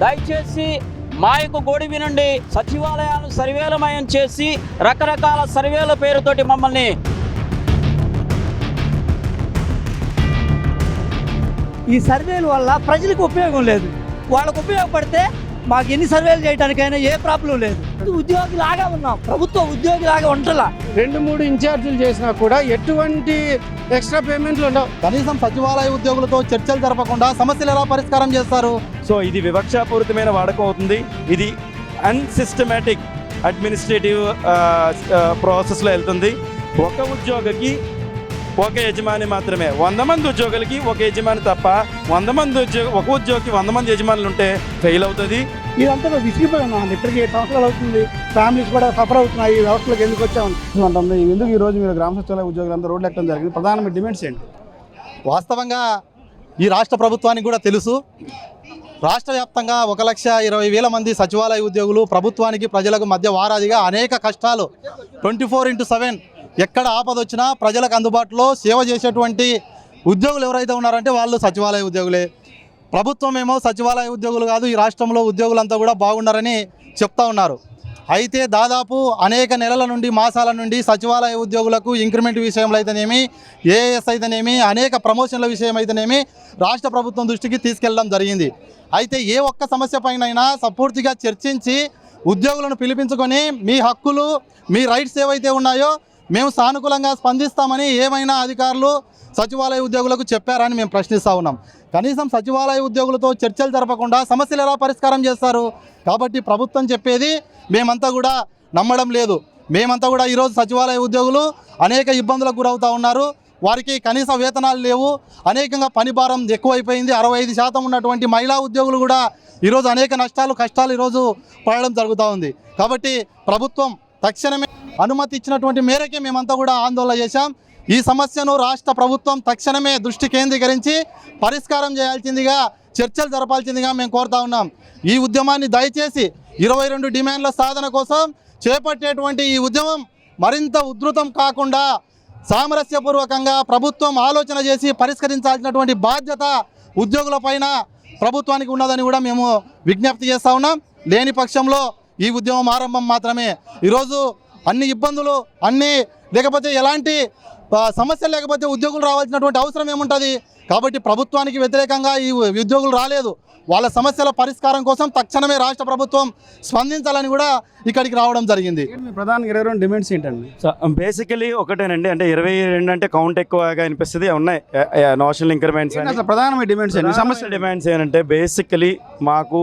దయచేసి మా యొక్క గొడవి నుండి సచివాలయాలను సర్వేలమయం చేసి రకరకాల సర్వేల పేరుతోటి మమ్మల్ని ఈ సర్వేల వల్ల ప్రజలకు ఉపయోగం లేదు. వాళ్ళకు ఉపయోగపడితే మాకు ఎన్ని సర్వేలు చేయడానికైనా ఏ ప్రాబ్లం లేదు. ఉద్యోగిలాగా ఉన్నాం, ప్రభుత్వ ఉద్యోగిలాగా ఉంటలా. 2-3 ఇన్ఛార్జీలు చేసినా కూడా ఎటువంటి ఎక్స్ట్రా పేమెంట్లు ఉండవు. కనీసం సచివాలయ ఉద్యోగులతో చర్చలు జరపకుండా సమస్యలు ఎలా పరిష్కారం చేస్తారు? సో ఇది వివక్షాపూరితమైన వాడకం అవుతుంది. ఇది అన్సిస్టమేటిక్ అడ్మినిస్ట్రేటివ్ ప్రాసెస్లో వెళ్తుంది. ఒక ఉద్యోగికి ఒక యజమాని మాత్రమే, 100 మంది ఉద్యోగులకి ఒక యజమాని తప్ప 100 మంది ఒక ఉద్యోగికి 100 మంది యజమానులు ఉంటే ఫెయిల్ అవుతుంది. ఇదంతా విసిగిపోయి ఉన్నాం. ఇప్పటికీ 7 సంవత్సరాలు అవుతుంది. ఫ్యామిలీస్ కూడా సఫర్ అవుతున్నాయి. ఈ వ్యవస్థలకు ఎందుకు వచ్చామంటుంది. ఎందుకు ఈ రోజు మీరు గ్రామ సచివాలయ ఉద్యోగులంతా రోడ్లు ఎక్కడం జరిగింది? ప్రధానమైన డిమాండ్స్ ఏంటి? వాస్తవంగా ఈ రాష్ట్ర ప్రభుత్వానికి కూడా తెలుసు, రాష్ట్ర వ్యాప్తంగా 1,20,000 మంది సచివాలయ ఉద్యోగులు ప్రభుత్వానికి ప్రజలకు మధ్య వారాదిగా అనేక కష్టాలు 24/7 ఎక్కడ ఆపద వచ్చినా ప్రజలకు అందుబాటులో సేవ చేసేటువంటి ఉద్యోగులు ఎవరైతే ఉన్నారంటే వాళ్ళు సచివాలయ ఉద్యోగులే. ప్రభుత్వం ఏమో సచివాలయ ఉద్యోగులు కాదు, ఈ రాష్ట్రంలో ఉద్యోగులంతా కూడా బాగున్నారని చెప్తా ఉన్నారు. అయితే దాదాపు అనేక నెలల నుండి మాసాల నుండి సచివాలయ ఉద్యోగులకు ఇంక్రిమెంట్ విషయంలో అయితేనేమి, ఏఎస్ అయితేనేమి, అనేక ప్రమోషన్ల విషయం అయితేనేమి రాష్ట్ర ప్రభుత్వం దృష్టికి తీసుకెళ్ళడం జరిగింది. అయితే ఏ ఒక్క సమస్య పైనైనా సంపూర్తిగా చర్చించి ఉద్యోగులను పిలిపించుకొని మీ హక్కులు, మీ రైట్స్ ఏవైతే ఉన్నాయో మేము సానుకూలంగా స్పందిస్తామని ఏమైనా అధికారులు సచివాలయ ఉద్యోగులకు చెప్పారని మేము ప్రశ్నిస్తూ ఉన్నాం. కనీసం సచివాలయ ఉద్యోగులతో చర్చలు జరపకుండా సమస్యలు ఎలా పరిష్కారం చేస్తారు? కాబట్టి ప్రభుత్వం చెప్పేది మేమంతా కూడా నమ్మడం లేదు. మేమంతా కూడా ఈరోజు సచివాలయ ఉద్యోగులు అనేక ఇబ్బందులకు గురవుతూ ఉన్నారు. వారికి కనీస వేతనాలు లేవు, అనేకంగా పని భారం ఎక్కువైపోయింది. 65% ఉన్నటువంటి మహిళా ఉద్యోగులు కూడా ఈరోజు అనేక కష్టాలు ఈరోజు పడడం జరుగుతూ ఉంది. కాబట్టి ప్రభుత్వం తక్షణమే అనుమతి ఇచ్చినటువంటి మేరకే మేమంతా కూడా ఆందోళన చేశాం. ఈ సమస్యను రాష్ట్ర ప్రభుత్వం తక్షణమే దృష్టి కేంద్రీకరించి పరిష్కారం చేయాల్సిందిగా, చర్చలు జరపాల్సిందిగా మేము కోరుతా ఉన్నాం. ఈ ఉద్యమాన్ని దయచేసి 22 డిమాండ్ల సాధన కోసం చేపట్టేటువంటి ఈ ఉద్యమం మరింత ఉధృతం కాకుండా సామరస్యపూర్వకంగా ప్రభుత్వం ఆలోచన చేసి పరిష్కరించాల్సినటువంటి బాధ్యత ఉద్యోగులపైన ప్రభుత్వానికి ఉన్నదని కూడా మేము విజ్ఞప్తి చేస్తూ ఉన్నాం. లేని పక్షంలో ఈ ఉద్యమం ఆరంభం మాత్రమే. ఈరోజు అన్ని ఇబ్బందులు లేకపోతే ఎలాంటి సమస్యలు లేకపోతే ఉద్యోగులు రావాల్సినటువంటి అవసరం ఏముంటుంది? కాబట్టి ప్రభుత్వానికి వ్యతిరేకంగా ఈ ఉద్యోగులు రాలేదు. వాళ్ళ సమస్యల పరిష్కారం కోసం తక్షణమే రాష్ట్ర ప్రభుత్వం స్పందించాలని కూడా ఇక్కడికి రావడం జరిగింది. ప్రధాన 22 డిమాండ్స్ ఏంటండి? బేసికలీ ఒకటేనండి, అంటే 22 అంటే కౌంట్ ఎక్కువగా అనిపిస్తుంది. ఉన్నాయి నేషనల్ ఇంక్రిమెంట్స్. ప్రధానమైన డిమాండ్స్ ఏంటి? సమస్య డిమాండ్స్ ఏంటంటే బేసికలీ మాకు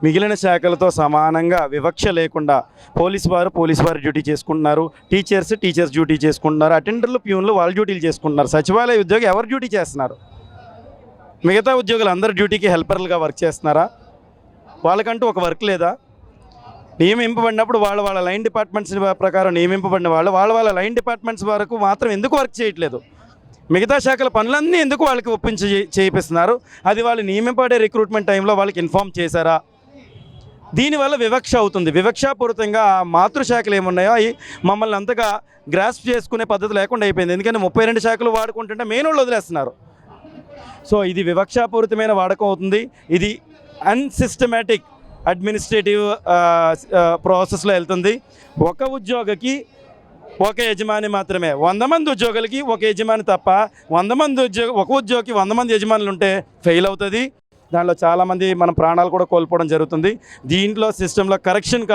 మిగిలిన శాఖలతో సమానంగా వివక్ష లేకుండా పోలీసు వారు డ్యూటీ చేసుకుంటున్నారు, టీచర్స్ డ్యూటీ చేసుకుంటున్నారు, అటెండర్లు ప్యూన్లు వాళ్ళ డ్యూటీలు చేసుకుంటున్నారు. సచివాలయ ఉద్యోగి ఎవరు డ్యూటీ చేస్తున్నారు? మిగతా ఉద్యోగులు అందరు డ్యూటీకి హెల్పర్లుగా వర్క్ చేస్తున్నారా? వాళ్ళకంటూ ఒక వర్క్ లేదా? నియమింపబడినప్పుడు వాళ్ళ లైన్ డిపార్ట్మెంట్స్ ప్రకారం నియమింపబడిన వాళ్ళ లైన్ డిపార్ట్మెంట్స్ వరకు మాత్రం ఎందుకు వర్క్ చేయట్లేదు? మిగతా శాఖల పనులన్నీ ఎందుకు వాళ్ళకి ఒప్పించి చేయిస్తున్నారు? అది వాళ్ళు నియమింపబడే రిక్రూట్మెంట్ టైంలో వాళ్ళకి ఇన్ఫామ్ చేశారా? దీనివల్ల వివక్ష అవుతుంది. వివక్షాపూరితంగా మాతృశాఖలు ఏమున్నాయో అవి మమ్మల్ని అంతగా గ్రాస్ప్ చేసుకునే పద్ధతి లేకుండా అయిపోయింది. ఎందుకంటే 32 శాఖలు వాడుకుంటుంటే మెయిన్ వదిలేస్తున్నారు. సో ఇది వివక్షాపూరితమైన వాడకం అవుతుంది. ఇది అన్సిస్టమేటిక్ అడ్మినిస్ట్రేటివ్ ప్రాసెస్లో వెళ్తుంది. ఒక ఉద్యోగికి ఒక యజమాని మాత్రమే, 100 మంది ఉద్యోగులకి ఒక యజమాని తప్ప 100 మంది ఒక ఉద్యోగికి 100 మంది యజమానులు ఉంటే ఫెయిల్ అవుతుంది. దాంట్లో చాలామంది మన ప్రాణాలు కూడా కోల్పోవడం జరుగుతుంది. దీంట్లో సిస్టంలో కరెక్షన్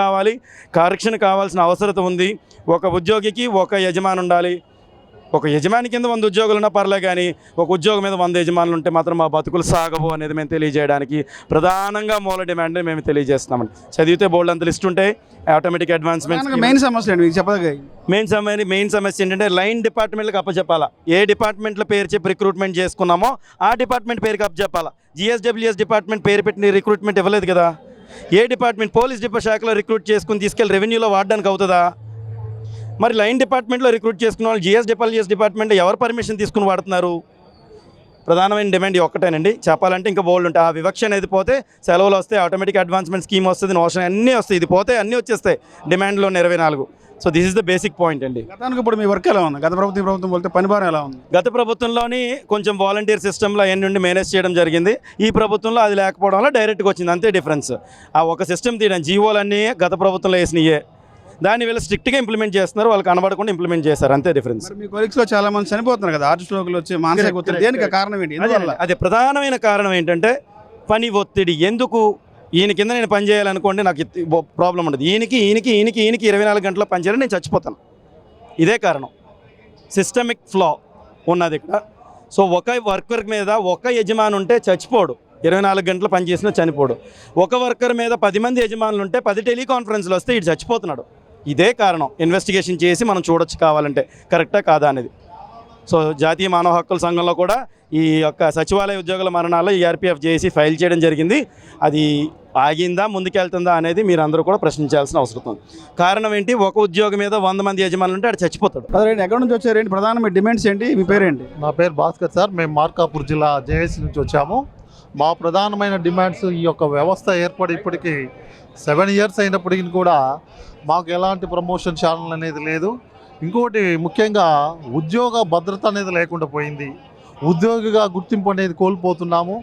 కావాల్సిన అవసరం ఉంది. ఒక ఉద్యోగికి ఒక యజమాని ఉండాలి. ఒక యజమాని కింద 100 ఉద్యోగులు ఉన్నా పర్లే, కానీ ఒక ఉద్యోగం మీద 100 యజమానులు ఉంటే మాత్రం మా బతుకులు సాగవు అనేది మేము తెలియజేయడానికి ప్రధానంగా మూల డిమాండ్ మేము తెలియజేస్తున్నామని. చదివితే బోల్డ్ అంత లిస్ట్ ఉంటాయి. ఆటోమేటిక్ అడ్వాన్స్మెంట్స్ మెయిన్ సమస్య ఏంటి చెప్పగా? మెయిన్ సమస్య ఏంటంటే లైన్ డిపార్ట్మెంట్లకు అప్పచెప్పాలా. ఏ డిపార్ట్మెంట్లో పేరు చెప్పి రిక్రూట్మెంట్ చేసుకున్నామో ఆ డిపార్ట్మెంట్ పేరుకి అప్పచెప్పాలా. జిఎస్డబ్ల్యూఎస్ డిపార్ట్మెంట్ పేరు పెట్టిన రిక్రూట్మెంట్ ఇవ్వలేదు కదా. ఏ డిపార్ట్మెంట్ పోలీస్ శాఖలో రిక్రూట్ చేసుకుని తీసుకెళ్ళి రెవెన్యూలో వాడడానికి అవుతుందా? మరి లైన్ డిపార్ట్మెంట్లో రిక్రూట్ చేసుకున్న వాళ్ళు జిఎస్డబ్ల్యూఎస్ డిపార్ట్మెంట్ ఎవరు పర్మిషన్ తీసుకుని వాడుతున్నారు? ప్రధానమైన డిమాండ్ ఒక్కటేనండి. చెప్పాలంటే ఇంకా బోల్డ్ ఉంటాయి. ఆ వివక్ష అనేది పోతే సెలవులు వస్తాయి, ఆటోమేటిక్ అడ్వాన్స్మెంట్ స్కీమ్ వస్తుంది, నోషన్ అన్నీ వస్తాయి. ఇది పోతే అన్నీ వచ్చేస్తాయి డిమాండ్లో 24. So this is the basic point అండి. గతానికి ఇప్పుడు మీ వర్క్ ఎలా ఉంది? గత ప్రభుత్వం పోతే పని భారం ఎలా ఉంది? గత ప్రభుత్వంలోని కొంచెం వాలంటీర్ సిస్టంలో అవన్నీ నుండి మేనేజ్ చేయడం జరిగింది. ఈ ప్రభుత్వంలో అది లేకపోవడం వల్ల డైరెక్ట్గా వచ్చింది, అంతే డిఫరెన్స్. ఆ ఒక సిస్టమ్ తీయడం, జీవోలన్నీ గత ప్రభుత్వంలో వేసినయే, దాన్ని వీళ్ళు స్ట్రిక్ట్గా ఇంప్లిమెంట్ చేస్తున్నారు, వాళ్ళు కనబడకుండా ఇంప్లిమెంట్ చేస్తారు, అంతే డిఫరెన్స్. మీ కొలీగ్స్లో చాలా మంది చనిపోతున్నారు కదా హార్ట్ స్ట్రోక్లు వచ్చి, మానసిక ఒత్తిడి, దేనికి కారణం ఏంటి? అదే ప్రధానమైన కారణం ఏంటంటే పని ఒత్తిడి. ఎందుకు ఈయన కింద నేను పని చేయాలనుకోండి, నాకు ప్రాబ్లం ఉండదు. ఈయనకి 24 గంటల్లో పని చేయాలి, నేను చచ్చిపోతాను. ఇదే కారణం, సిస్టమిక్ ఫ్లా ఉన్నది ఇక్కడ. సో ఒక వర్కర్ మీద ఒక యజమాని ఉంటే చచ్చిపోడు, 24 గంటలు పని చేసినా చనిపోడు. ఒక వర్కర్ మీద 10 మంది యజమానులు ఉంటే 10 టెలికాన్ఫరెన్స్లు వస్తే ఇటు చచ్చిపోతున్నాడు. ఇదే కారణం. ఇన్వెస్టిగేషన్ చేసి మనం చూడొచ్చు కావాలంటే కరెక్టా కాదా అనేది. సో జాతీయ మానవ హక్కుల సంఘంలో కూడా ఈ యొక్క సచివాలయ ఉద్యోగుల మరణాల్లో ఈఆర్పీఎఫ్ చేసి ఫైల్ చేయడం జరిగింది. అది ఆగిందా, ముందుకెళ్తుందా అనేది మీరు అందరూ కూడా ప్రశ్నించాల్సిన అవసరం ఉంది. కారణం ఏంటి? ఒక ఉద్యోగి మీద 100 మంది యజమానులు ఉంటే అది చచ్చిపోతాడు. అదే ఎక్కడి నుంచి వచ్చారేంటి? ప్రధానమైన డిమాండ్స్ ఏంటి? మీ పేరేంటి? నా పేరు భాస్కర్ సార్. మేము మార్కాపూర్ జిల్లా జేఎస్ నుంచి వచ్చాము. మా ప్రధానమైన డిమాండ్స్, ఈ యొక్క వ్యవస్థ ఏర్పడి ఇప్పటికీ 7 ఇయర్స్ అయినప్పటికీ కూడా మాకు ఎలాంటి ప్రమోషన్ ఛానల్ అనేది లేదు. ఇంకోటి ముఖ్యంగా ఉద్యోగ భద్రత అనేది లేకుండా పోయింది. ఉద్యోగిగా గుర్తింపు అనేది కోల్పోతున్నాము.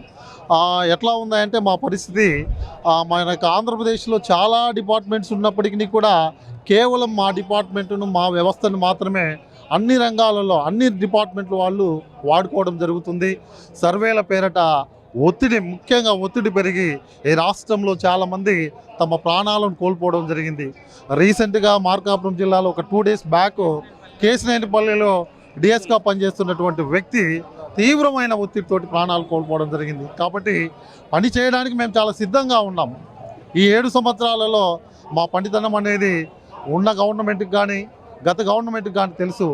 ఎట్లా ఉందంటే మా పరిస్థితి, మనకు ఆంధ్రప్రదేశ్లో చాలా డిపార్ట్మెంట్స్ ఉన్నప్పటికీ కూడా కేవలం మా డిపార్ట్మెంటును, మా వ్యవస్థను మాత్రమే అన్ని రంగాలలో అన్ని డిపార్ట్మెంట్ల వాళ్ళు వాడుకోవడం జరుగుతుంది. సర్వేల పేరట ఒత్తిడి, ముఖ్యంగా ఒత్తిడి పెరిగి ఈ రాష్ట్రంలో చాలామంది తమ ప్రాణాలను కోల్పోవడం జరిగింది. రీసెంట్గా మార్కాపురం జిల్లాలో ఒక 2 డేస్ బ్యాక్ కేసినేనిపల్లిలో డిఎస్గా పనిచేస్తున్నటువంటి వ్యక్తి తీవ్రమైన ఒత్తిడితోటి ప్రాణాలు కోల్పోవడం జరిగింది. కాబట్టి పని చేయడానికి మేము చాలా సిద్ధంగా ఉన్నాము. ఈ 7 సంవత్సరాలలో మా పనితనం అనేది ఉన్న గవర్నమెంట్కి కానీ గత గవర్నమెంట్కి కానీ తెలుసు.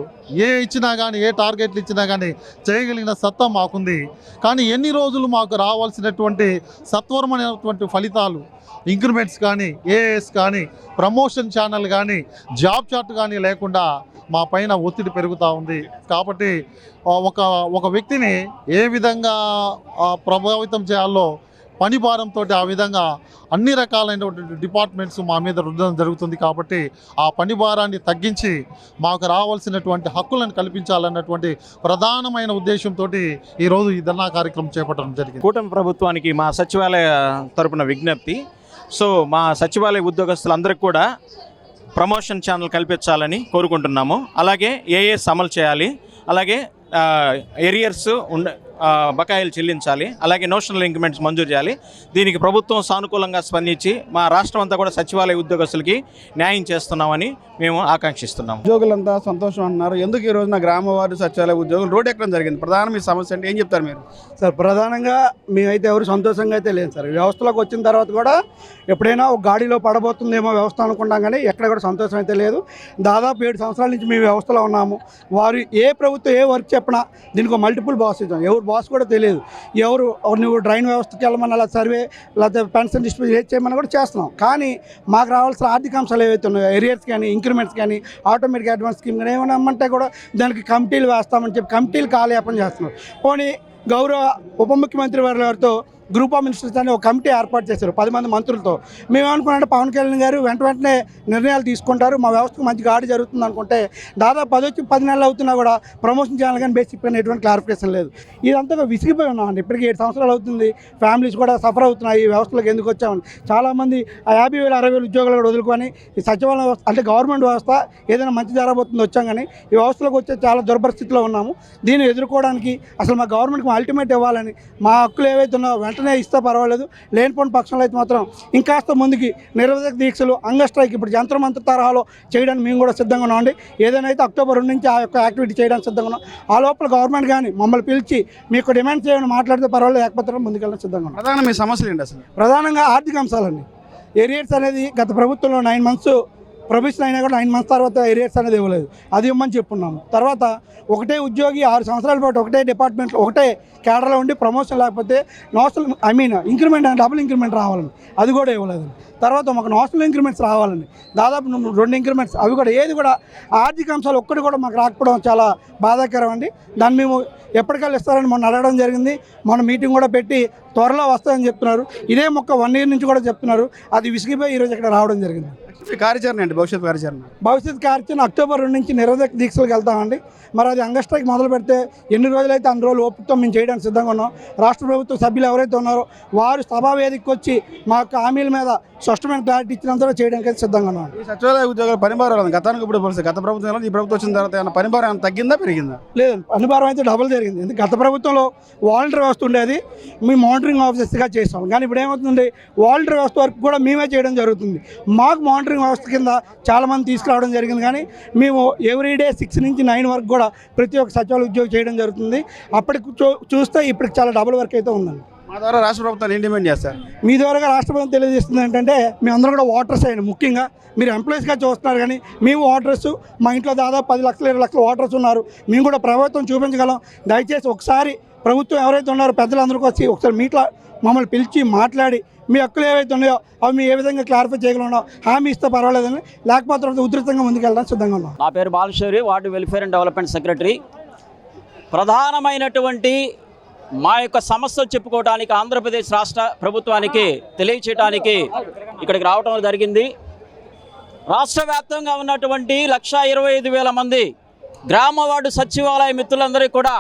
ఏ ఇచ్చినా కానీ, ఏ టార్గెట్లు ఇచ్చినా కానీ చేయగలిగిన సత్తా మాకుంది. కానీ ఎన్ని రోజులు మాకు రావాల్సినటువంటి సత్వరమైనటువంటి ఫలితాలు, ఇంక్రిమెంట్స్ కానీ, ఏఎస్ కానీ, ప్రమోషన్ ఛానల్ కానీ, జాబ్ చార్ట్ కానీ లేకుండా మా పైన ఒత్తిడి పెరుగుతూ ఉంది. కాబట్టి ఒక వ్యక్తిని ఏ విధంగా ప్రభావితం చేయాలో పని భారంతో ఆ విధంగా అన్ని రకాలైనటువంటి డిపార్ట్మెంట్స్ మా మీద రుద్దడం జరుగుతుంది. కాబట్టి ఆ పని భారాన్ని తగ్గించి మాకు రావాల్సినటువంటి హక్కులను కల్పించాలన్నటువంటి ప్రధానమైన ఉద్దేశంతో ఈరోజు ఈ ధర్నా కార్యక్రమం చేపట్టడం జరిగింది. కూటమి ప్రభుత్వానికి మా సచివాలయ తరపున విజ్ఞప్తి. సో మా సచివాలయ ఉద్యోగస్తులందరికీ కూడా ప్రమోషన్ ఛానల్ కల్పించాలని కోరుకుంటున్నాము. అలాగే ఏఎస్ అమలు చేయాలి, అలాగే ఏరియర్స్ బకాయిలు చెల్లించాలి, అలాగే నోషనల్ ఇంక్రిమెంట్స్ మంజూరు చేయాలి. దీనికి ప్రభుత్వం సానుకూలంగా స్పందించి మా రాష్ట్రం అంతా కూడా సచివాలయ ఉద్యోగస్తులకి న్యాయం చేస్తున్నామని మేము ఆకాంక్షిస్తున్నాము. ఉద్యోగులంతా సంతోషం అంటున్నారు. ఎందుకు ఈ రోజున గ్రామవార్డు సచివాలయ ఉద్యోగులు రోడ్డు ఎక్కడం జరిగింది? ప్రధాన మీ సమస్య అంటే ఏం చెప్తారు మీరు? సార్, ప్రధానంగా మేమైతే ఎవరు సంతోషంగా అయితే లేదు సార్. వ్యవస్థలోకి వచ్చిన తర్వాత కూడా ఎప్పుడైనా ఒక గాడిలో పడబోతుందేమో వ్యవస్థ అనుకుంటాం, కానీ ఎక్కడ కూడా సంతోషం అయితే లేదు. దాదాపు 7 సంవత్సరాల నుంచి మేము వ్యవస్థలో ఉన్నాము. వారు ఏ ప్రభుత్వం ఏ వర్క్ చెప్పినా దీనికి మల్టిపుల్ బాస్ ఇచ్చాం. ఎవరు బాస్ కూడా తెలియదు. ఎవరు నువ్వు డ్రైన్ వ్యవస్థకి వెళ్ళమని అలా సర్వే లేకపోతే పెన్షన్ డిస్ట్రిబ్యూట్ ఏది చేయమని కూడా చేస్తున్నాం. కానీ మాకు రావాల్సిన ఆర్థిక అంశాలు ఏవైతే ఉన్నాయో, ఏరియర్స్ కానీ, ఇంక్రిమెంట్స్ కానీ, ఆటోమేటిక్ అడ్వాన్స్ స్కీమ్ కానీ ఏమైనా అమ్మంటే కూడా దానికి కమిటీలు వేస్తామని చెప్పి కమిటీలు కాలయాపన చేస్తున్నారు. పోనీ గౌరవ ఉప ముఖ్యమంత్రి వారితో గ్రూప్ ఆఫ్ మినిస్టర్స్ అని ఒక కమిటీ ఏర్పాటు చేశారు 10 మంది మంత్రులతో. మేమేమనుకున్నామంటే పవన్ కళ్యాణ్ గారు వెంటనే నిర్ణయాలు తీసుకుంటారు, మా వ్యవస్థకు మంచి గాడి జరుగుతుంది అనుకుంటే దాదాపు 10 నెలలు అవుతున్నా కూడా ప్రమోషన్ ఛానల్ కానీ బేసిక్ పైన ఎటువంటి క్లారిఫికేషన్ లేదు. ఇదంతా విసిగిపోయి ఉన్నామండి. ఇప్పటికీ 7 సంవత్సరాలు అవుతుంది. ఫ్యామిలీస్ కూడా సఫర్ అవుతున్నాయి. ఈ వ్యవస్థలోకి ఎందుకు వచ్చామని చాలామంది 50,000 60,000 ఉద్యోగాలు కూడా వదులుకొని ఈ సచివాలయం వ్యవస్థ అంటే గవర్నమెంట్ వ్యవస్థ ఏదైనా మంచి జరగబోతుందో వచ్చాం, కానీ ఈ వ్యవస్థలోకి వచ్చే చాలా దుర్పరిస్థితిలో ఉన్నాము. దీన్ని ఎదుర్కోవడానికి అసలు మా గవర్నమెంట్కి అల్టిమేట్ ఇవ్వాలని, మా హక్కులు ఏవైతే ఉన్నాయో వెంటనే ఇస్తే పర్వాలేదు, లేనిపోని పక్షంలో అయితే మాత్రం ఇంకాస్త ముందుకి నిరవధిక దీక్షలు, అంగస్ట్రైక్ ఇప్పుడు జంత్రమంత్ర తరహాలో చేయడానికి మేము కూడా సిద్ధంగా ఉన్నామండి. ఏదైనా అయితే అక్టోబర్ 2 నుంచి ఆ యొక్క యాక్టివిటీ చేయడానికి సిద్ధంగా ఉన్నాం. ఆ లోపల గవర్నమెంట్ కానీ మమ్మల్ని పిలిచి మీకు డిమాండ్ చేయమని మాట్లాడితే పర్వాలేదు, లేకపోతే ముందుకెళ్ళడం సిద్ధంగా ఉన్నాం. ప్రధాన మీ సమస్యలు ఏంటి అసలు? ప్రధానంగా ఆర్థిక అంశాలండి. ఏరియర్స్ అనేది గత ప్రభుత్వంలో 9 మంత్స్ ప్రొఫెషన్ అయినా కూడా 9 మంత్స్ తర్వాత ఏరియర్స్ అనేది ఇవ్వలేదు, అది ఇవ్వమని చెప్పున్నాము. తర్వాత ఒకటే ఉద్యోగి 6 సంవత్సరాల పాటు ఒకటే డిపార్ట్మెంట్లో ఒకటే కేడర్లో ఉండి ప్రమోషన్ లేకపోతే ఇంక్రిమెంట్ డబుల్ ఇంక్రిమెంట్ రావాలని, అది కూడా ఇవ్వలేదు. తర్వాత మాకు నేషనల్ ఇంక్రిమెంట్స్ రావాలని దాదాపు 2 ఇంక్రిమెంట్స్, అవి కూడా ఏది కూడా ఆర్థిక అంశాలు ఒక్కటి కూడా మాకు రాకపోవడం చాలా బాధాకరం అండి. దాన్ని మేము ఎప్పటికల్లా ఇస్తారని మొన్న అడగడం జరిగింది. మొన్న మీటింగ్ కూడా పెట్టి త్వరలో వస్తాయని చెప్తున్నారు. ఇదే మొక్క 1 ఇయర్ నుంచి కూడా చెప్తున్నారు. అది విసిగిపోయి ఈరోజు ఇక్కడ రావడం జరిగింది. కార్యాచరణ అండి, భవిష్యత్ కార్యాచరణ. భవిష్యత్ కార్యాచరణ అక్టోబర్ 2 నుంచి నిరోధక దీక్షలకు వెళ్తామండి. మరి అది అంగ స్ట్రైక్ మొదలు పెడితే ఎన్ని రోజులైతే అన్ని రోజులు ఓపికతో మేము చేయడానికి సిద్ధంగా ఉన్నాం. రాష్ట్ర ప్రభుత్వ సభ్యులు ఎవరైతే ఉన్నారో వారు సభా వేదికకి వచ్చి మా యొక్క హామీల మీద స్పష్టమైన క్లారిటీ ఇచ్చినంత చేయడానికి అయితే సిద్ధంగా ఉన్నాం. ఈ సచివాలయ ఉద్యోగాల పనిభారం గతానికి ఇప్పుడు పోలిస్తే గత ప్రభుత్వం ఈ ప్రభుత్వం వచ్చిన తర్వాత ఏమైనా పనిభారం ఏమైనా తగ్గిందా పెరిగిందా? లేదు, పనిభారం అయితే డబుల్ జరిగింది. ఎందుకంటే గత ప్రభుత్వంలో వాలంటీర్ వ్యవస్థ ఉండేది, మేము మానిటరింగ్ ఆఫీసర్స్గా చేస్తాం. కానీ ఇప్పుడు ఏమవుతుంది, వాలంటీర్ వ్యవస్థ వరకు కూడా మేమే చేయడం జరుగుతుంది. మాకు మానిటరింగ్ వ్యవస్థ కింద చాలామంది తీసుకురావడం జరిగింది. కానీ మేము ఎవ్రీడే 6 నుంచి 9 వరకు కూడా ప్రతి ఒక్క సచివాలయ ఉద్యోగం చేయడం జరుగుతుంది. అప్పటికి చూస్తే ఇప్పటికి చాలా డబుల్ వర్క్ అయితే ఉందండి. మా ద్వారా రాష్ట్ర ప్రభుత్వాన్ని ఏం డిమాండ్ చేస్తారు? మీ ద్వారా రాష్ట్ర ప్రభుత్వం తెలియజేస్తుంది ఏంటంటే, మేమందరం కూడా ఓటర్స్ అయ్యండి. ముఖ్యంగా మీరు ఎంప్లాయీస్గా చూస్తున్నారు, కానీ మేము ఓటర్స్, మా ఇంట్లో దాదాపు 10 లక్షలు 20 లక్షల ఓటర్స్ ఉన్నారు. మేము కూడా ప్రభుత్వం చూపించగలం. దయచేసి ఒకసారి ప్రభుత్వం ఎవరైతే ఉన్నారో పెద్దలందరికీ వచ్చి ఒకసారి మీట్లో మమ్మల్ని పిలిచి మాట్లాడి మీ హక్కులు ఏవైతే ఉన్నాయో అవి మేము ఏ విధంగా క్లారిఫై చేయగలమో హామీ ఇస్తే పర్వాలేదని, లేకపోతే ఉధృతంగా ముందుకెళ్ళడానికి సిద్ధంగా ఉన్నాం. నా పేరు Balashowry, ward welfare and development secretary. ప్రధానమైనటువంటి మా యొక్క సమస్యలు చెప్పుకోవడానికి ఆంధ్రప్రదేశ్ రాష్ట్ర ప్రభుత్వానికి తెలియచేయడానికి ఇక్కడికి రావడం జరిగింది. రాష్ట్ర వ్యాప్తంగా ఉన్నటువంటి 1,25,000 మంది గ్రామ వార్డు సచివాలయ మిత్రులందరికీ కూడా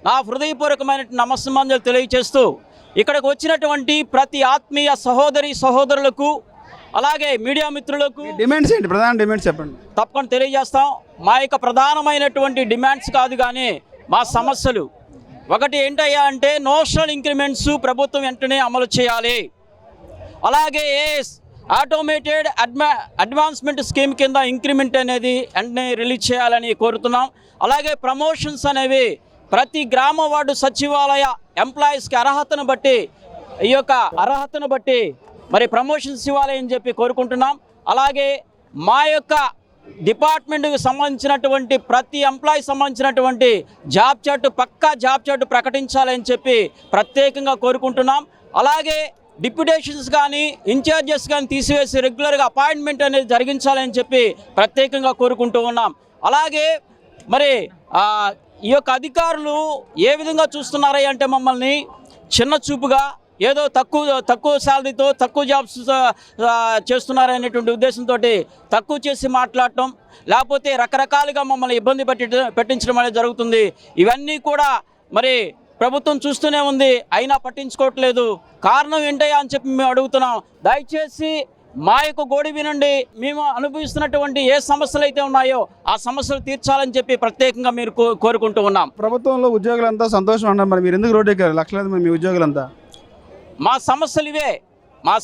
నా హృదయపూర్వకమైన నమస్సుమాంజలు తెలియచేస్తూ, ఇక్కడికి వచ్చినటువంటి ప్రతి ఆత్మీయ సహోదరులకు అలాగే మీడియా మిత్రులకు డిమాండ్స్ ఏంటి? ప్రధాన డిమాండ్స్ చెప్పండి. తప్పకుండా తెలియజేస్తాం. మా యొక్క ప్రధానమైనటువంటి డిమాండ్స్ కాదు కానీ మా సమస్యలు. ఒకటి ఏంటయ్యా అంటే, నేషనల్ ఇంక్రిమెంట్స్ ప్రభుత్వం వెంటనే అమలు చేయాలి. అలాగే ఆటోమేటెడ్ అడ్వాన్స్మెంట్ స్కీమ్ కింద ఇంక్రిమెంట్ అనేది వెంటనే రిలీజ్ చేయాలని కోరుతున్నాం. అలాగే ప్రమోషన్స్ అనేవి ప్రతి గ్రామ వార్డు సచివాలయ ఎంప్లాయీస్కి అర్హతను బట్టి మరి ప్రమోషన్స్ ఇవ్వాలి అని చెప్పి కోరుకుంటున్నాం. అలాగే మా యొక్క డిపార్ట్మెంట్కి సంబంధించినటువంటి ప్రతి ఎంప్లాయీ సంబంధించినటువంటి పక్కా జాబ్ చార్ట్ ప్రకటించాలని చెప్పి ప్రత్యేకంగా కోరుకుంటున్నాం. అలాగే డిప్యూటేషన్స్ కానీ ఇన్ఛార్జెస్ కానీ తీసివేసి రెగ్యులర్గా అపాయింట్మెంట్ అనేది జరిగించాలని చెప్పి ప్రత్యేకంగా కోరుకుంటూ ఉన్నాం. అలాగే మరి ఈ యొక్క అధికారులు ఏ విధంగా చూస్తున్నారా అంటే, మమ్మల్ని చిన్న చూపుగా ఏదో తక్కువ శాలరీతో తక్కువ జాబ్స్ చేస్తున్నారనేటువంటి ఉద్దేశంతో తక్కువ చేసి మాట్లాడటం, లేకపోతే రకరకాలుగా మమ్మల్ని ఇబ్బంది పెట్టించడం అనేది జరుగుతుంది. ఇవన్నీ కూడా మరి ప్రభుత్వం చూస్తూనే ఉంది, అయినా పట్టించుకోవట్లేదు. కారణం ఏంటయ్యా అని చెప్పి మేము అడుగుతున్నాం. దయచేసి మా యొక్క గోడి వినండి. మేము అనుభవిస్తున్నటువంటి ఏ సమస్యలు అయితే ఉన్నాయో ఆ సమస్యలు తీర్చాలని చెప్పి ప్రత్యేకంగా మీరు కోరుకుంటూ ఉన్నాం. ప్రభుత్వంలో ఉద్యోగులంతా సంతోషం అన్నారు, మరి మీరు ఎందుకు రోడ్డు ఎక్కారు? లక్షలాది మంది మీ ఉద్యోగులంతా. మా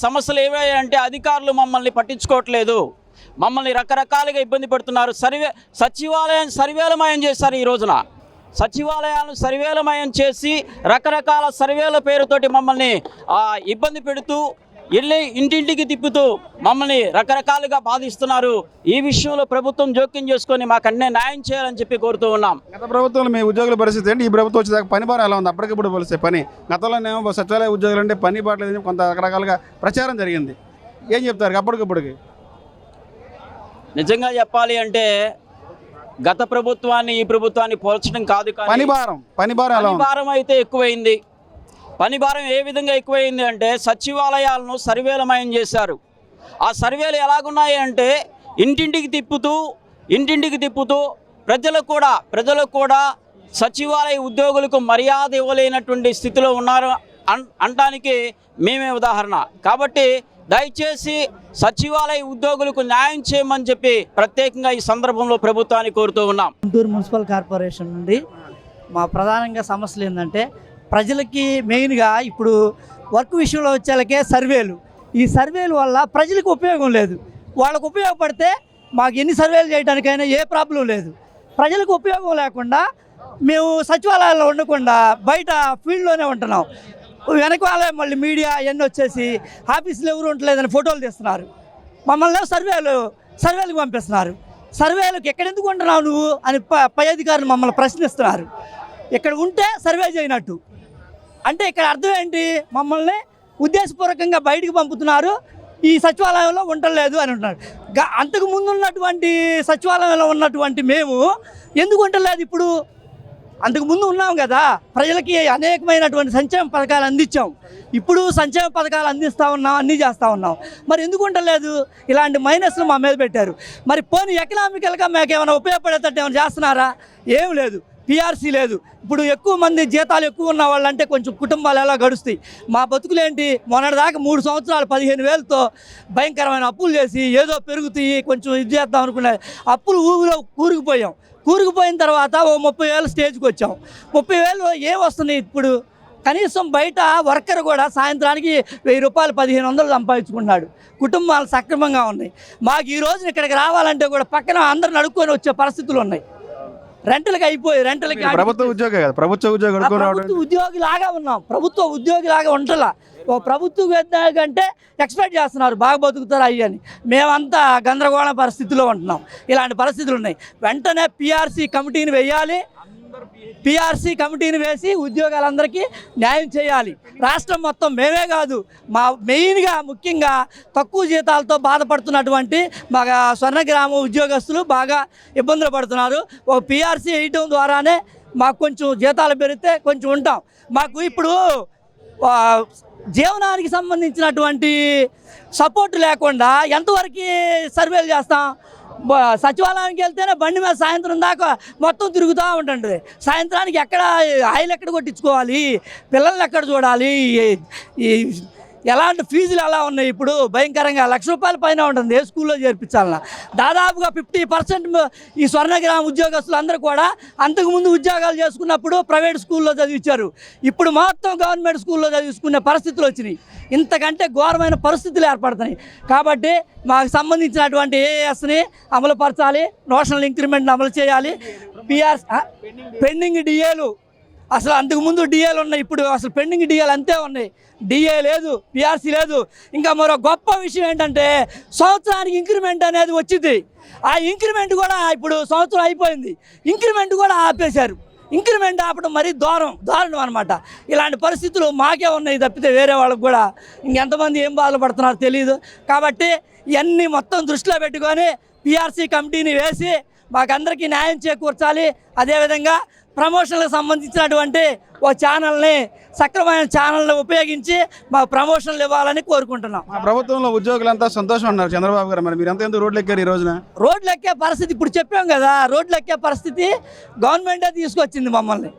సమస్యలు ఏవే అంటే, అధికారులు మమ్మల్ని పట్టించుకోవట్లేదు, మమ్మల్ని రకరకాలుగా ఇబ్బంది పెడుతున్నారు. సచివాలయాన్ని సర్వేలమయం చేశారు. ఈ రోజున సచివాలయాలను సర్వేలమయం చేసి రకరకాల సర్వేల పేరుతోటి మమ్మల్ని ఇబ్బంది పెడుతూ ఇంటింటికి తిప్పుతూ మమ్మల్ని రకరకాలుగా బాధిస్తున్నారు. ఈ విషయంలో ప్రభుత్వం జోక్యం చేసుకొని మాకు అన్నీ న్యాయం చేయాలని చెప్పి కోరుతూ ఉన్నాం. గత ప్రభుత్వంలో మీ ఉద్యోగుల పరిస్థితి ఏంటి? ఈ ప్రభుత్వం వచ్చేదాకా పని భారం ఎలా ఉంది? అప్పటికిప్పుడు పోలిస్తే పని గతంలోనేమో సచివాలయ ఉద్యోగులు అంటే పని బాటలేదు, కొంత రకరకాలుగా ప్రచారం జరిగింది. ఏం చెప్తారు అప్పటికిప్పటికి? నిజంగా చెప్పాలి అంటే, గత ప్రభుత్వాన్ని ఈ ప్రభుత్వాన్ని పోల్చడం కాదు, పని భారం అయితే ఎక్కువైంది. పని భారం ఏ విధంగా ఎక్కువైంది అంటే, సచివాలయాలను సర్వేలమయం చేశారు. ఆ సర్వేలు ఎలాగున్నాయి అంటే, ఇంటింటికి తిప్పుతూ ప్రజలకు కూడా సచివాలయ ఉద్యోగులకు మర్యాద ఇవ్వలేనటువంటి స్థితిలో ఉన్నారు అనడానికి మేమే ఉదాహరణ. కాబట్టి దయచేసి సచివాలయ ఉద్యోగులకు న్యాయం చేయమని చెప్పి ప్రత్యేకంగా ఈ సందర్భంలో ప్రభుత్వాన్ని కోరుతూ ఉన్నాం. గుంటూరు మున్సిపల్ కార్పొరేషన్ నుండి మా ప్రధానంగా సమస్యలు ఏంటంటే, ప్రజలకి మెయిన్గా ఇప్పుడు వర్క్ విషయంలో వచ్చేలకే సర్వేలు. ఈ సర్వేలు వల్ల ప్రజలకు ఉపయోగం లేదు. వాళ్ళకు ఉపయోగపడితే మాకు ఎన్ని సర్వేలు చేయడానికైనా ఏ ప్రాబ్లం లేదు. ప్రజలకు ఉపయోగం లేకుండా మేము సచివాలయాల్లో ఉండకుండా బయట ఫీల్డ్లోనే ఉంటున్నాం. వెనకాలే మళ్ళీ మీడియా అవన్నీ వచ్చేసి ఆఫీసులో ఎవరు ఉండలేదని ఫోటోలు తీస్తున్నారు. మమ్మల్ని సర్వేలు సర్వేలకు పంపిస్తున్నారు. సర్వేలకు ఎక్కడెందుకు ఉంటున్నావు నువ్వు అని పై అధికారులు మమ్మల్ని ప్రశ్నిస్తున్నారు. ఇక్కడ ఉంటే సర్వే చేయనట్టు. అంటే ఇక్కడ అర్థం ఏంటి? మమ్మల్ని ఉద్దేశపూర్వకంగా బయటికి పంపుతున్నారు, ఈ సచివాలయంలో ఉండలేదు అని అంటున్నారు. అంతకు ముందు ఉన్నటువంటి సచివాలయంలో ఉన్నటువంటి మేము ఎందుకు ఉండలేదు? ఇప్పుడు అంతకు ముందు ఉన్నాం కదా, ప్రజలకి అనేకమైనటువంటి సంక్షేమ పథకాలు అందించాం. ఇప్పుడు సంక్షేమ పథకాలు అందిస్తూ ఉన్నాం, అన్నీ చేస్తూ ఉన్నాం. మరి ఎందుకు ఉండలేదు? ఇలాంటి మైనస్లు మా మీద పెట్టారు. మరి పోనీ ఎకనామికల్గా మాకు ఏమైనా ఉపయోగపడేటట్టు ఏమైనా చేస్తున్నారా? ఏం లేదు. పిఆర్సీ లేదు. ఇప్పుడు ఎక్కువ మంది జీతాలు ఎక్కువ ఉన్న వాళ్ళంటే కొంచెం కుటుంబాలు ఎలా గడుస్తాయి? మా బతుకులేంటి? మొన్నటిదాకా 3 సంవత్సరాలు 15,000తో భయంకరమైన అప్పులు చేసి ఏదో పెరుగుతాయి కొంచెం ఇది చేద్దాం అనుకునే అప్పులు ఊరిలో కూరుకుపోయిన తర్వాత ఓ 30,000 స్టేజ్కి వచ్చాం. 30,000 ఏం వస్తున్నాయి ఇప్పుడు? కనీసం బయట వర్కర్ కూడా సాయంత్రానికి 1,000 రూపాయలు 1,500 సంపాదించుకున్నాడు. కుటుంబాలు సక్రమంగా ఉన్నాయి. మాకు ఈ రోజున ఇక్కడికి రావాలంటే కూడా పక్కన అందరూ నడుక్కొని వచ్చే పరిస్థితులు ఉన్నాయి. రెంటలకి అయిపోయి ప్రభుత్వ ఉద్యోగి కదా, ప్రభుత్వ ఉద్యోగిలాగా ఉన్నాం. ప్రభుత్వ ఉద్యోగిలాగా ఉంటలా. ఓ ప్రభుత్వ కంటే ఎక్స్పెక్ట్ చేస్తున్నారు బాగా బతుకుతారు అయ్యని. మేమంతా గందరగోళ పరిస్థితిలో ఉంటున్నాం. ఇలాంటి పరిస్థితులు ఉన్నాయి. వెంటనే పిఆర్సీ కమిటీని వేయాలి. పిఆర్సీ కమిటీని వేసి ఉద్యోగాలందరికీ న్యాయం చేయాలి. రాష్ట్రం మొత్తం మేమే కాదు, మా మెయిన్గా ముఖ్యంగా తక్కువ జీతాలతో బాధపడుతున్నటువంటి మా స్వర్ణగ్రామ ఉద్యోగస్తులు బాగా ఇబ్బందులు పడుతున్నారు. ఒక పిఆర్సీ వేయటం ద్వారానే మాకు కొంచెం జీతాలు పెరిగితే కొంచెం ఉంటాం. మాకు ఇప్పుడు జీవనానికి సంబంధించినటువంటి సపోర్ట్ లేకుండా ఎంతవరకు సర్వేలు చేస్తాం? సచివాలయానికి వెళ్తేనే బండి మీద సాయంత్రం దాకా మొత్తం తిరుగుతూ ఉంటుంది. సాయంత్రానికి ఎక్కడ ఆయిల్ ఎక్కడ కొట్టించుకోవాలి, పిల్లల్ని ఎక్కడ చూడాలి, ఎలాంటి ఫీజులు ఎలా ఉన్నాయి? ఇప్పుడు భయంకరంగా ₹1,00,000 పైన ఉంటుంది ఏ స్కూల్లో చేర్పించాలన్నా. దాదాపుగా 50% ఈ స్వర్ణగ్రామ ఉద్యోగస్తులు అందరూ కూడా అంతకుముందు ఉద్యోగాలు చేసుకున్నప్పుడు ప్రైవేట్ స్కూల్లో చదివించారు. ఇప్పుడు మొత్తం గవర్నమెంట్ స్కూల్లో చదివించుకునే పరిస్థితులు వచ్చినాయి. ఇంతకంటే ఘోరమైన పరిస్థితులు ఏర్పడుతున్నాయి. కాబట్టి మాకు సంబంధించినటువంటి ఏఎస్ని అమలుపరచాలి, నోషనల్ ఇంక్రిమెంట్ని అమలు చేయాలి. పెండింగ్ డిఏలు అసలు అంతకుముందు డిఏలు ఉన్నాయి, ఇప్పుడు అసలు పెండింగ్ డిఏలు అంతే ఉన్నాయి. డిఏ లేదు, పిఆర్సీ లేదు. ఇంకా మరో గొప్ప విషయం ఏంటంటే సంవత్సరానికి ఇంక్రిమెంట్ అనేది వచ్చింది. ఆ ఇంక్రిమెంట్ కూడా ఇప్పుడు సంవత్సరం అయిపోయింది, ఇంక్రిమెంట్ కూడా ఆపేశారు. ఇంక్రిమెంట్ ఆపడం మరీ దారుణం అనమాట. ఇలాంటి పరిస్థితులు మాకే ఉన్నాయి తప్పితే వేరే వాళ్ళకు కూడా ఇంకెంతమంది ఏం బాధపడుతున్నారో తెలియదు. కాబట్టి ఇవన్నీ మొత్తం దృష్టిలో పెట్టుకొని పిఆర్సీ కమిటీని వేసి మాకందరికీ న్యాయం చేకూర్చాలి. అదేవిధంగా ప్రమోషన్లకు సంబంధించినటువంటి ఓ ఛానల్ని సక్రమైన ఛానల్ని ఉపయోగించి మాకు ప్రమోషన్లు ఇవ్వాలని కోరుకుంటున్నాం. ప్రభుత్వంలో ఉద్యోగులంతా సంతోషం ఉన్నారు చంద్రబాబు గారు. మరి మీరు ఎంతెందుకు రోడ్లు ఎక్కారు ఈ రోజున? రోడ్లు ఎక్కే పరిస్థితి ఇప్పుడు చెప్పాం కదా, రోడ్లు ఎక్కే పరిస్థితి గవర్నమెంటే తీసుకొచ్చింది మమ్మల్ని.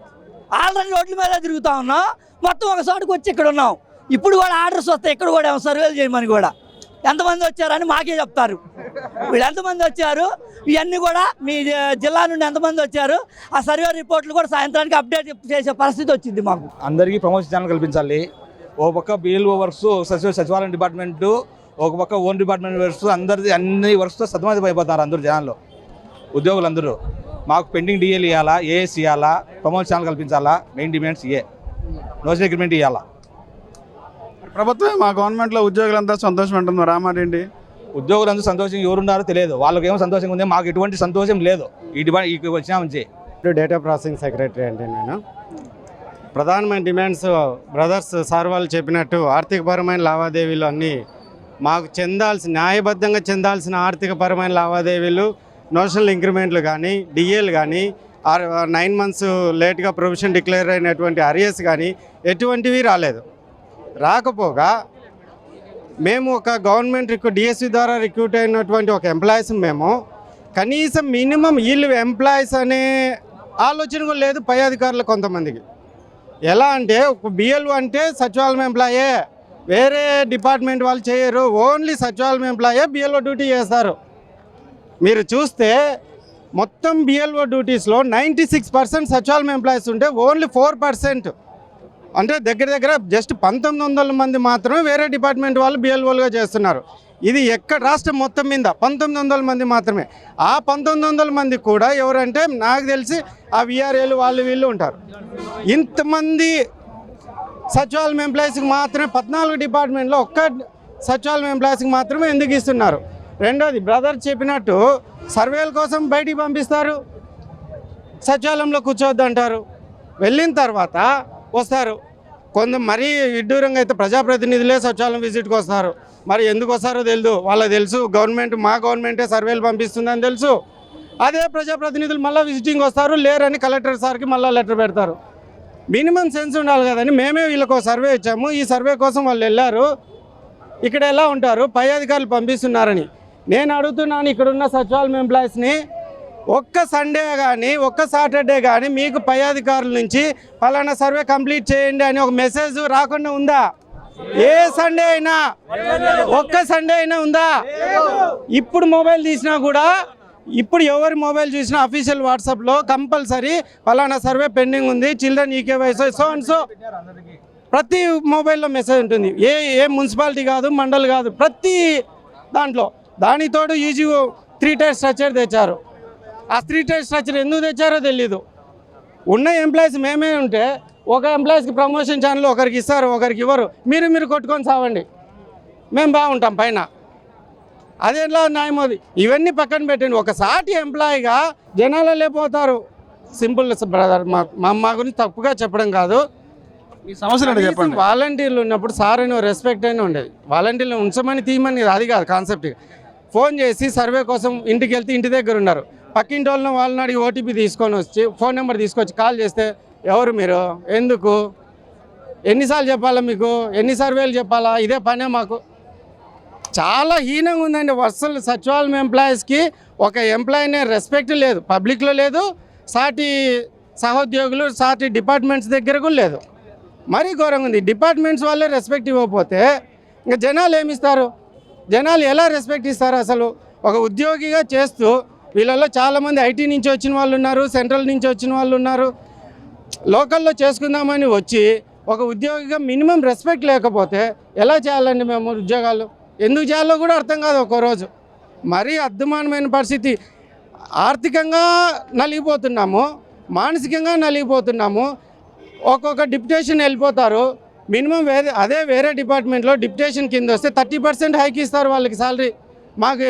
ఆల్రెడీ రోడ్ల మీద తిరుగుతూ ఉన్నాం. మొత్తం ఒక చోటుకు వచ్చి ఇక్కడ ఉన్నాం. ఇప్పుడు కూడా ఆర్డర్స్ వస్తాయి, ఇక్కడ కూడా సర్వేలు చేయమని కూడా. ఎంతమంది వచ్చారని మాకే చెప్తారు. వీళ్ళు ఎంతమంది వచ్చారు, ఇవన్నీ కూడా మీ జిల్లా నుండి ఎంతమంది వచ్చారు, ఆ సర్వే రిపోర్ట్లు కూడా సాయంత్రానికి అప్డేట్ చేసే పరిస్థితి వచ్చింది మాకు. అందరికీ ప్రమోషన్ ఛానల్ కల్పించాలి. ఒక పక్క బిఎల్ఓ వర్క్స్, సచివాలయం డిపార్ట్మెంటు, ఒక పక్క ఓన్ డిపార్ట్మెంట్ వర్క్స్, అందరిది అన్ని వర్క్స్తో సతమతం అయిపోతున్నారు అందరూ జనాల్లో, ఉద్యోగులందరూ. మాకు పెండింగ్ డిఏలు ఇవ్వాలా, ఏఎస్ ఇవ్వాలా, ప్రమోషన్ ఛానల్ కల్పించాలా, మెయిన్ డిమాండ్స్ నోషనల్ అగ్రిమెంట్ ఇవ్వాలా. ప్రభుత్వం మా గవర్నమెంట్లో ఉద్యోగులంతా సంతోషం అంటున్నారు, ఆ మాట ఏంటి? ఉద్యోగులందరూ సంతోషంగా ఎవరున్నారో తెలియదు, వాళ్ళకి ఏమో సంతోషంగా ఉంది, మాకు ఎటువంటి సంతోషం లేదు. ఈ వచ్చినా నుంచి డేటా ప్రాసెసింగ్ సెక్రటరీ అంటే నేను ప్రధానమైన డిమాండ్స్ బ్రదర్స్ సార్ వాళ్ళు చెప్పినట్టు ఆర్థికపరమైన లావాదేవీలు అన్నీ మాకు న్యాయబద్ధంగా చెందాల్సిన ఆర్థికపరమైన లావాదేవీలు, నోషనల్ ఇంక్రిమెంట్లు కానీ, డిఏలు కానీ, 9 months లేట్గా ప్రొవిషన్ డిక్లేర్ అయినటువంటి అరియర్స్ కానీ ఎటువంటివి రాకపోగా మేము ఒక గవర్నమెంట్ డిఎస్సి ద్వారా రిక్రూట్ అయినటువంటి ఒక ఎంప్లాయీస్ మేము కనీసం మినిమం వీళ్ళు ఎంప్లాయీస్ అనే ఆలోచన కూడా లేదు పై అధికారులు కొంతమందికి. ఎలా అంటే ఒక బిఎల్ఓ అంటే సచివాలయం ఎంప్లాయే, వేరే డిపార్ట్మెంట్ వాళ్ళు చేయరు, ఓన్లీ సచివాలయం ఎంప్లాయే బిఎల్ఓ డ్యూటీ చేస్తారు. మీరు చూస్తే మొత్తం బిఎల్ఓ డ్యూటీస్లో 96% సచివాలయం ఎంప్లాయీస్ ఉంటే ఓన్లీ 4% అంటే దగ్గర జస్ట్ 1900 మంది మాత్రమే వేరే డిపార్ట్మెంట్ వాళ్ళు బిఎల్ఓలుగా చేస్తున్నారు. ఇది ఎక్కడ రాష్ట్రం మొత్తం మీద 1900 మంది మాత్రమే. ఆ 1900 మంది కూడా ఎవరంటే నాకు తెలిసి ఆ విఆర్ఏలు వాళ్ళు వీళ్ళు ఉంటారు. ఇంతమంది సచివాలయం ఎంప్లాయీస్కి మాత్రమే 14 డిపార్ట్మెంట్లో ఒక్క సచివాలయం ఎంప్లాయీస్కి మాత్రమే ఎందుకు ఇస్తున్నారు? రెండోది బ్రదర్ చెప్పినట్టు సర్వేల కోసం బయటికి పంపిస్తారు, సచివాలయంలో కూర్చోవద్దు అంటారు. వెళ్ళిన తర్వాత వస్తారు. కొంత మరీ విడ్డూరంగా అయితే ప్రజాప్రతినిధులే సచివాలయం విజిట్కి వస్తారు. మరి ఎందుకు వస్తారో తెలియదు. వాళ్ళకి తెలుసు మా గవర్నమెంటే సర్వేలు పంపిస్తుందని తెలుసు. అదే ప్రజాప్రతినిధులు మళ్ళీ విజిటింగ్ వస్తారు, లేరని కలెక్టర్ సార్కి మళ్ళీ లెటర్ పెడతారు. మినిమం సెన్స్ ఉండాలి కదండి. మేమే వీళ్ళకు సర్వే ఇచ్చాము, ఈ సర్వే కోసం వాళ్ళు వెళ్ళారు, ఇక్కడ ఎలా ఉంటారు, పై అధికారులు పంపిస్తున్నారని. నేను అడుగుతున్నాను ఇక్కడున్న సచివాలయం ఎంప్లాయీస్ని, ఒక్క సండే కానీ ఒక్క సాటర్డే కానీ మీకు పై అధికారుల నుంచి పలానా సర్వే కంప్లీట్ చేయండి అని ఒక మెసేజ్ రాకుండా ఉందా? ఏ సండే అయినా, ఒక్క సండే అయినా ఉందా? ఇప్పుడు మొబైల్ తీసినా కూడా, ఇప్పుడు ఎవరి మొబైల్ చూసినా అఫీషియల్ వాట్సాప్లో కంపల్సరీ పలానా సర్వే పెండింగ్ ఉంది, children eKYC so and so ప్రతి మొబైల్లో మెసేజ్ ఉంటుంది. ఏ మున్సిపాలిటీ కాదు, మండల్ కాదు, ప్రతి దాంట్లో. దానితోడు ఈజీఓ 3 టైర్ స్ట్రక్చర్ తెచ్చారు. ఆ 3 టైర్ స్ట్రక్చర్ ఎందుకు తెచ్చారో తెలీదు. ఉన్న ఎంప్లాయీస్ మేమే ఉంటే ఒక ఎంప్లాయీస్కి ప్రమోషన్ ఛానల్ ఒకరికి ఇస్తారు, ఒకరికి ఇవ్వరు. మీరు కొట్టుకొని సావండి, మేము బాగుంటాం పైన. అదేలా న్యాయం అది? ఇవన్నీ పక్కన పెట్టండి. ఒక సాటి ఎంప్లాయీగా జనాలు లేకపోతారు. సింపుల్ బ్రదర్, మా గురించి తప్పుగా చెప్పడం కాదు. మీ సమస్యలు చెప్పండి. వాలంటీర్లు ఉన్నప్పుడు సార్ అని రెస్పెక్ట్ అయినా ఉండేది. వాలంటీర్లు ఉంచమని తీయమని అది కాదు కాన్సెప్ట్. ఫోన్ చేసి సర్వే కోసం ఇంటికి వెళ్తే ఇంటి దగ్గర ఉన్నారు, పక్కింటి వాళ్ళని అడిగి ఓటీపీ తీసుకొని వచ్చి ఫోన్ నెంబర్ తీసుకొచ్చి కాల్ చేస్తే ఎవరు మీరు, ఎందుకు, ఎన్నిసార్లు చెప్పాలా మీకు, ఎన్ని సర్వేలు చెప్పాలా, ఇదే పనే మాకు. చాలా హీనంగా ఉందండి. అసలు సచివాలయం ఎంప్లాయీస్కి ఒక ఎంప్లాయీనే రెస్పెక్ట్ లేదు, పబ్లిక్లో లేదు, సాటి సహోద్యోగులు సాటి డిపార్ట్మెంట్స్ దగ్గర కూడా లేదు. మరీ ఘోరంగా ఉంది. డిపార్ట్మెంట్స్ వాళ్ళే రెస్పెక్ట్ ఇవ్వకపోతే ఇంకా జనాలు ఏమిస్తారు? జనాలు ఎలా రెస్పెక్ట్ ఇస్తారు? అసలు ఒక ఉద్యోగిగా చేస్తూ వీళ్ళల్లో చాలామంది ఐటీ నుంచి వచ్చిన వాళ్ళు ఉన్నారు, సెంట్రల్ నుంచి వచ్చిన వాళ్ళు ఉన్నారు. లోకల్లో చేసుకుందామని వచ్చి ఒక ఉద్యోగిగా మినిమం రెస్పెక్ట్ లేకపోతే ఎలా చేయాలండి మేము ఉద్యోగాలు? ఎందుకు చేయాలో కూడా అర్థం కాదు. ఒక్కోరోజు మరీ అద్భుతమైన పరిస్థితి. ఆర్థికంగా నలిగిపోతున్నాము, మానసికంగా నలిగిపోతున్నాము. ఒక్కొక్క డిప్యుటేషన్ వెళ్ళిపోతారు. మినిమం వేరే డిపార్ట్మెంట్లో డిప్యుటేషన్ కింద వస్తే 30% హైక్ ఇస్తారు వాళ్ళకి శాలరీ. మాకు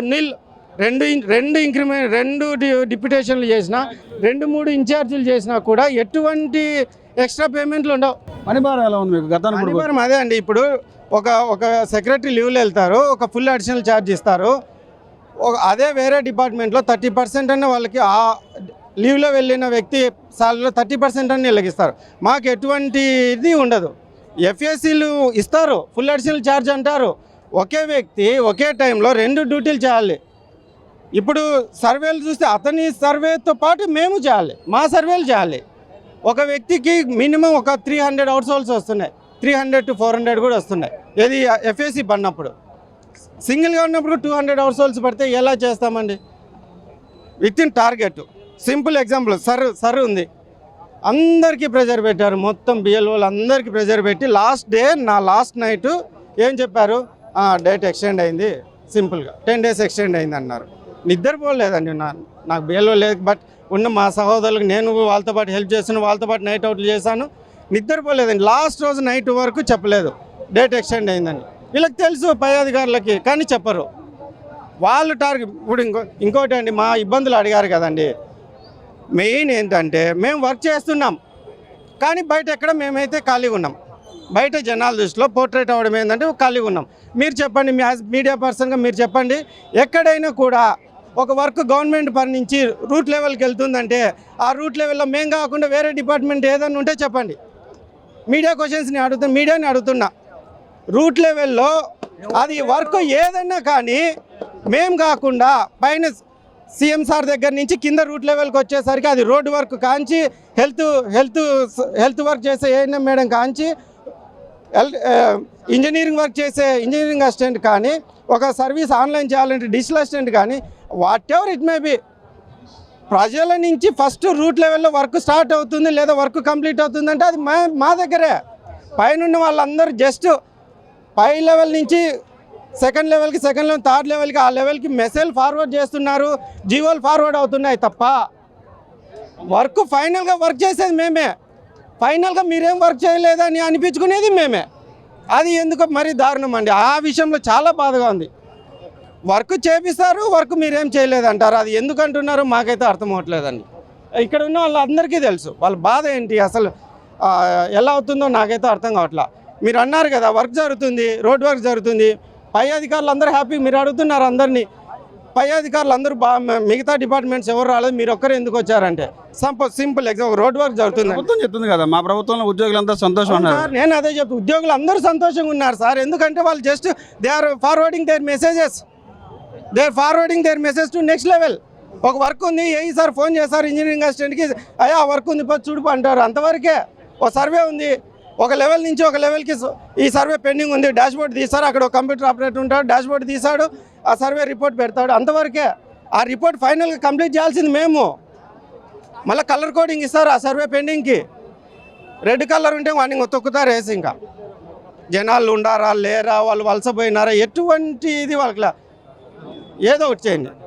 రెండు ఇంక్రిమెంట్, 2 డిప్యుటేషన్లు చేసినా, 2-3 ఇన్ఛార్జీలు చేసినా కూడా ఎటువంటి ఎక్స్ట్రా పేమెంట్లు ఉండవు. పనిభారం ఎలా ఉంది మీకు గతానికి? పనిభారం అదే అండి. ఇప్పుడు ఒక సెక్రటరీ లీవ్లో వెళ్తారు, ఒక ఫుల్ అడిషనల్ ఛార్జ్ ఇస్తారు. అదే వేరే డిపార్ట్మెంట్లో 30% అన్న వాళ్ళకి ఆ లీవ్లో వెళ్ళిన వ్యక్తి సాలరీలో 30% అని వెలిగిస్తారు. మాకు ఎటువంటి ఇది ఉండదు. ఎఫ్ఏసీలు ఇస్తారు, ఫుల్ అడిషనల్ ఛార్జ్ అంటారు. ఒకే వ్యక్తి ఒకే టైంలో 2 డ్యూటీలు చేయాలి. ఇప్పుడు సర్వేలు చూస్తే అతని సర్వేతో పాటు మేము చేయాలి, మా సర్వేలు చేయాలి. ఒక వ్యక్తికి మినిమం ఒక 300 అవుట్ సోల్స్ వస్తున్నాయి, 300 to 400 కూడా వస్తున్నాయి. ఏది ఎఫ్ఏసీ పడినప్పుడు. సింగిల్గా ఉన్నప్పుడు 200 అవుట్ సోల్స్ పడితే ఎలా చేస్తామండి? With in target. Simple example, sir ఉంది, అందరికీ ప్రెజర్ పెట్టారు. మొత్తం బిఎల్ఓలు అందరికీ ప్రెజర్ పెట్టి లాస్ట్ నైట్ ఏం చెప్పారు? డేట్ ఎక్స్టెండ్ అయింది, సింపుల్గా 10 days ఎక్స్టెండ్ అయింది అన్నారు. నిద్రపోలేదండి. నాకు బిఎల్ఓ లేదు, బట్ ఉన్న మా సహోదరులకు నేను వాళ్ళతో పాటు హెల్ప్ చేస్తాను, వాళ్ళతో పాటు నైట్ అవుట్లు చేశాను. నిద్రపోలేదండి. లాస్ట్ రోజు నైట్ వరకు చెప్పలేదు డేట్ ఎక్స్టెండ్ అయిందని. వీళ్ళకి తెలుసు పై అధికారులకి, కానీ చెప్పరు. వాళ్ళు టార్గెట్. ఇప్పుడు ఇంకోటి అండి, మా ఇబ్బందులు అడిగారు కదండి. మెయిన్ ఏంటంటే మేము వర్క్ చేస్తున్నాం, కానీ బయట ఎక్కడ మేమైతే ఖాళీగా ఉన్నాం. బయట జనాల దృష్టిలో పోర్ట్రేట్ అవ్వడం ఏంటంటే ఖాళీగా ఉన్నాం. మీరు చెప్పండి, మీ యాజ్ మీడియా పర్సన్గా మీరు చెప్పండి, ఎక్కడైనా కూడా ఒక వర్క్ గవర్నమెంట్ పని నుంచి రూట్ లెవెల్కి వెళ్తుందంటే ఆ రూట్ లెవెల్లో మేము కాకుండా వేరే డిపార్ట్మెంట్ ఏదైనా ఉంటే చెప్పండి. మీడియాని అడుగుతున్నా. రూట్ లెవెల్లో అది వర్క్ ఏదైనా కానీ మేము కాకుండా పైన సీఎం సార్ దగ్గర నుంచి కింద రూట్ లెవెల్కి వచ్చేసరికి అది రోడ్ వర్క్ కాంచి హెల్త్ వర్క్ చేసే ఏఎన్ఎం మేడం కాంచి ఇంజనీరింగ్ వర్క్ చేసే ఇంజనీరింగ్ అసిస్టెంట్ కానీ, ఒక సర్వీస్ ఆన్లైన్ చేయాలంటే డిజిటల్ అసిస్టెంట్ కానీ, what ever it may be, ప్రజల నుంచి ఫస్ట్ రూట్ లెవెల్లో వర్క్ స్టార్ట్ అవుతుంది లేదా వర్క్ కంప్లీట్ అవుతుందంటే అది మా దగ్గరే. పైన వాళ్ళందరూ జస్ట్ పై లెవెల్ నుంచి సెకండ్ లెవెల్కి, థర్డ్ లెవెల్కి, ఆ లెవెల్కి మెసేజ్ ఫార్వర్డ్ చేస్తున్నారు, జీవోలు ఫార్వర్డ్ అవుతున్నాయి తప్ప వర్క్ ఫైనల్గా వర్క్ చేసేది మేమే. ఫైనల్గా మీరేం వర్క్ చేయలేదని అనిపించుకునేది మేమే. అది ఎందుకు మరి దారుణం అండి. ఆ విషయంలో చాలా బాధగా ఉంది. వర్క్ చేపిస్తారు, వర్క్ మీరేం చేయలేదంటారు. అది ఎందుకు అంటున్నారో మాకైతే అర్థం అవ్వట్లేదండి. ఇక్కడ ఉన్న వాళ్ళందరికీ తెలుసు వాళ్ళ బాధ ఏంటి, అసలు ఎలా అవుతుందో నాకైతే అర్థం కావట్లా. మీరు అన్నారు కదా వర్క్ జరుగుతుంది, రోడ్ వర్క్ జరుగుతుంది, పై అధికారులు అందరూ హ్యాపీ. మీరు అడుగుతున్నారు అందరినీ, పై అధికారులు అందరూ మిగతా డిపార్ట్మెంట్స్ ఎవరు రాలేదు, మీరు ఒక్కరు ఎందుకు వచ్చారంటే సింపుల్ ఎగ్జాంపుల్ రోడ్ వర్క్ జరుగుతుంది. ప్రభుత్వం చెప్తుంది కదా మా ప్రభుత్వంలో ఉద్యోగులంతా సంతోషం ఉన్నారు. సార్ నేను అదే చెప్తాను, ఉద్యోగులు అందరూ సంతోషంగా ఉన్నారు సార్. ఎందుకంటే వాళ్ళు just they are forwarding their messages, they are forwarding their message to next level. ఒక వర్క్ ఉంది, సార్ ఫోన్ చేస్తారు ఇంజనీరింగ్ అసిస్టెంట్కి, అయ్యా ఆ వర్క్ ఉంది చూడుపు అంటారు, అంతవరకే. ఒక సర్వే ఉంది, ఒక లెవెల్ నుంచి ఒక లెవెల్కి ఈ సర్వే పెండింగ్ ఉంది, డాష్బోర్డ్ తీస్తారు, అక్కడ ఒక కంప్యూటర్ ఆపరేటర్ ఉంటాడు, డాష్బోర్డ్ తీసాడు, ఆ సర్వే రిపోర్ట్ పెడతాడు, అంతవరకే. ఆ రిపోర్ట్ ఫైనల్గా కంప్లీట్ చేయాల్సింది మేము. మళ్ళీ కలర్ కోడింగ్ ఇస్తారు ఆ సర్వే పెండింగ్కి. రెడ్ కలర్ ఉంటే వాడిని తొక్కుతారు వేసి. ఇంకా జనాలు ఉండారా లేరా, వాళ్ళు వలసపోయినారా, ఎటువంటి ఇది వాళ్ళకి ఏదో ఒకటి చేయండి.